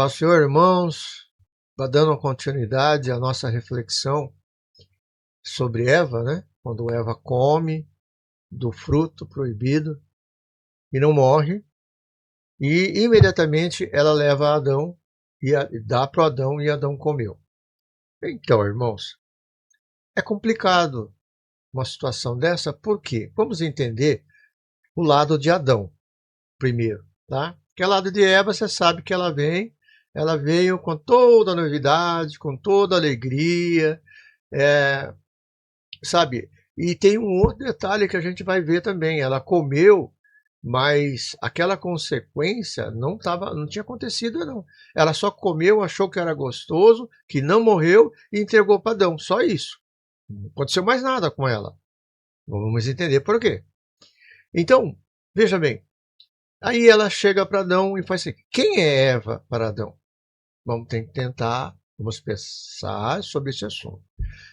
Paz do Senhor, irmãos, dando continuidade à nossa reflexão sobre Eva, né? Quando Eva come do fruto proibido e não morre, e imediatamente ela leva a Adão e dá para Adão e Adão comeu. Então, irmãos, é complicado uma situação dessa, por quê? Vamos entender o lado de Adão primeiro, tá? Porque o lado de Eva, você sabe que ela veio com toda a novidade, com toda a alegria, sabe? E tem um outro detalhe que a gente vai ver também, ela comeu, mas aquela consequência não tinha acontecido não. Ela só comeu, achou que era gostoso, que não morreu e entregou para Adão, só isso. Não aconteceu mais nada com ela. Vamos entender por quê. Então, veja bem, aí ela chega para Adão e faz assim, quem é Eva para Adão? Vamos pensar sobre esse assunto.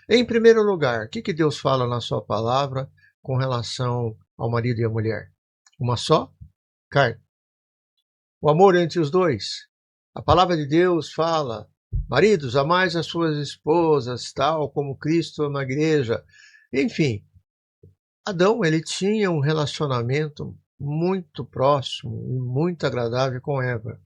Em primeiro lugar, o que Deus fala na sua palavra com relação ao marido e à mulher? Uma só carne. O amor entre os dois. A palavra de Deus fala, maridos, amais as suas esposas, tal como Cristo ama a igreja. Enfim, Adão, ele tinha um relacionamento muito próximo e muito agradável com Eva.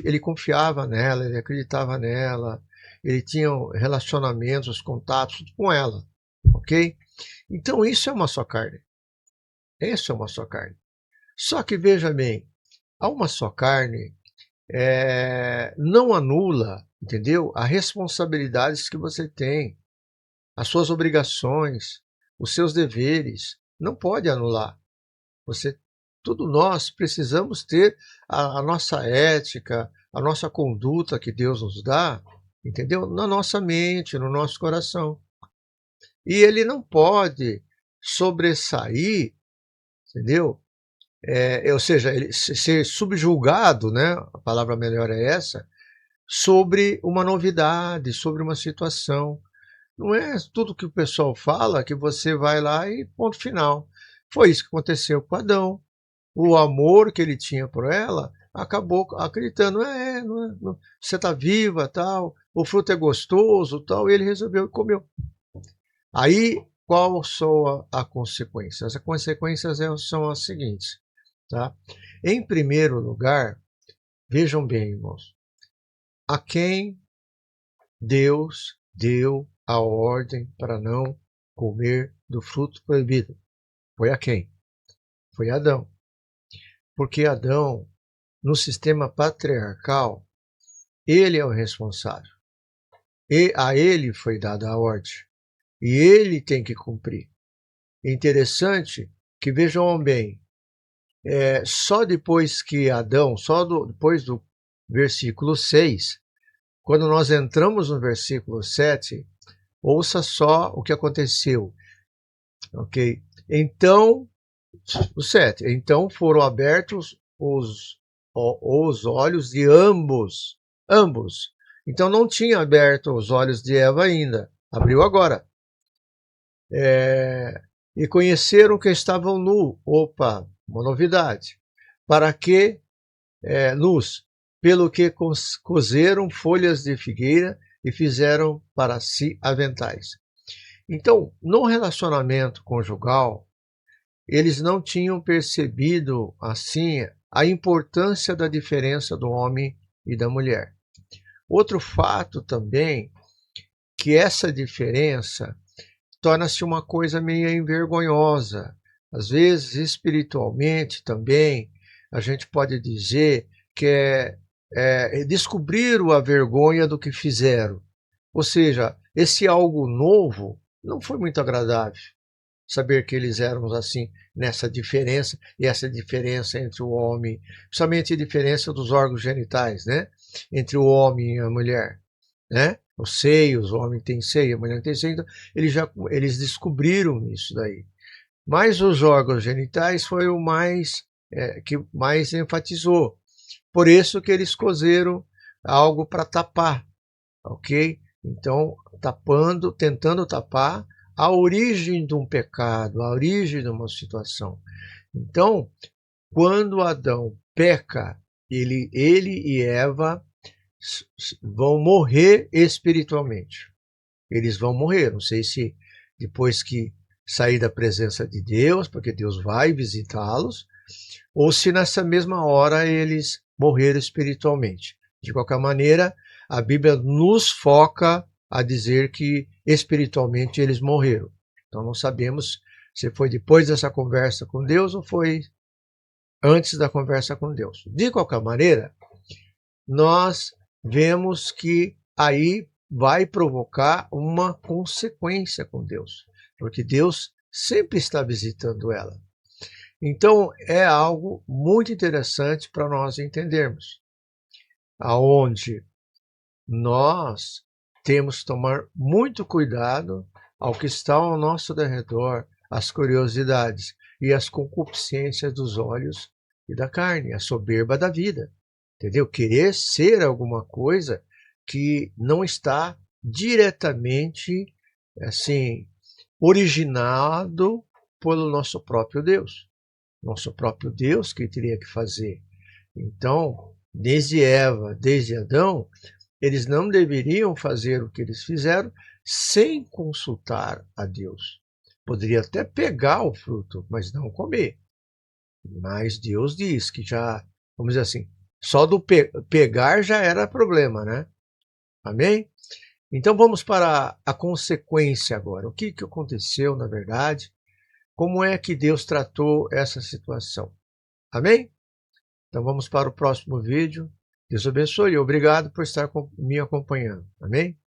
Ele confiava nela, ele acreditava nela, ele tinha relacionamentos, contatos com ela, ok? Então isso é uma só carne. Isso é uma só carne. Só que veja bem, a uma só carne não anula, entendeu? As responsabilidades que você tem, as suas obrigações, os seus deveres. Não pode anular. Todos nós precisamos ter a nossa ética, a nossa conduta que Deus nos dá, entendeu? Na nossa mente, no nosso coração. E ele não pode sobressair, entendeu? Ou seja, ele ser subjulgado, né? A palavra melhor é essa, sobre uma novidade, sobre uma situação. Não é tudo que o pessoal fala que você vai lá e ponto final. Foi isso que aconteceu com Adão. O amor que ele tinha por ela acabou acreditando, você está viva, tal, o fruto é gostoso, tal, e ele resolveu e comeu. Aí, qual são a consequência? As consequências são as seguintes, tá? Em primeiro lugar, vejam bem, irmãos, a quem Deus deu a ordem para não comer do fruto proibido? Foi a quem? Foi Adão. Porque Adão, no sistema patriarcal, ele é o responsável. E a ele foi dada a ordem. E ele tem que cumprir. Interessante que vejam bem, só depois que Adão, depois do versículo 6, quando nós entramos no versículo 7, ouça só o que aconteceu. Ok? Então, o 7. Então foram abertos os olhos de ambos. Ambos. Então não tinha aberto os olhos de Eva ainda. Abriu agora. E conheceram que estavam nu. Opa, uma novidade. Para que nus? Pelo que cozeram folhas de figueira e fizeram para si aventais. Então, no relacionamento conjugal, eles não tinham percebido, assim, a importância da diferença do homem e da mulher. Outro fato também, que essa diferença torna-se uma coisa meio envergonhosa. Às vezes, espiritualmente também, a gente pode dizer que descobriram a vergonha do que fizeram. Ou seja, esse algo novo não foi muito agradável. Saber que eles eram assim, nessa diferença, e essa diferença entre o homem, principalmente a diferença dos órgãos genitais, né? Entre o homem e a mulher, né? Os seios, o homem tem seio, a mulher tem seio, então eles descobriram isso daí. Mas os órgãos genitais foi o que mais enfatizou. Por isso que eles cozeram algo para tapar, ok? Então, tentando tapar a origem de um pecado, a origem de uma situação. Então, quando Adão peca ele e Eva vão morrer espiritualmente. Eles vão morrer. Não sei se depois que sair da presença de Deus, porque Deus vai visitá-los, ou se nessa mesma hora eles morreram espiritualmente. De qualquer maneira, a Bíblia nos foca a dizer que espiritualmente eles morreram. Então não sabemos se foi depois dessa conversa com Deus ou foi antes da conversa com Deus. De qualquer maneira, nós vemos que aí vai provocar uma consequência com Deus, porque Deus sempre está visitando ela. Então é algo muito interessante para nós entendermos, aonde nós temos que tomar muito cuidado ao que está ao nosso derredor, as curiosidades e as concupiscências dos olhos e da carne, a soberba da vida, entendeu? Querer ser alguma coisa que não está diretamente, assim, originado pelo nosso próprio Deus. Nosso próprio Deus que teria que fazer. Então, desde Eva, desde Adão, eles não deveriam fazer o que eles fizeram sem consultar a Deus. Poderia até pegar o fruto, mas não comer. Mas Deus diz que já, vamos dizer assim, só do pegar já era problema, né? Amém? Então vamos para a consequência agora. O que aconteceu, na verdade? Como é que Deus tratou essa situação? Amém? Então vamos para o próximo vídeo. Deus abençoe e obrigado por estar me acompanhando. Amém?